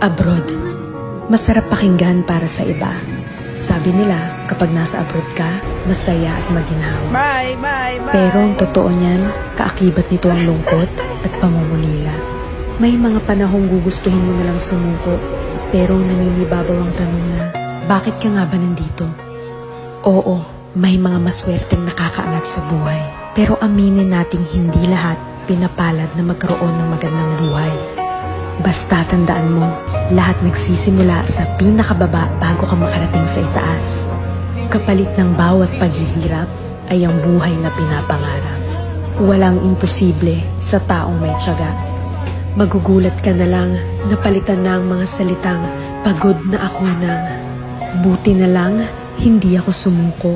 Abroad. Masarap pakinggan para sa iba. Sabi nila, kapag nasa abroad ka, masaya at maginhawa. Bye. Pero ang totoo niyan, kaakibat nito ang lungkot at pangungulila. May mga panahong gugustuhin mo nalang sumuko, pero naninibabaw ang tanong na, bakit ka nga ba nandito? Oo, may mga maswerteng nakakaangat sa buhay. Pero aminin nating hindi lahat pinapalad na magkaroon ng magandang buhay. Basta tandaan mo, lahat nagsisimula sa pinakababa bago ka makarating sa itaas. Kapalit ng bawat paghihirap ay ang buhay na pinapangarap. Walang imposible sa taong may tiyaga. Magugulat ka na lang na palitan na ang mga salitang pagod na ako nang. Buti na lang, hindi ako sumuko.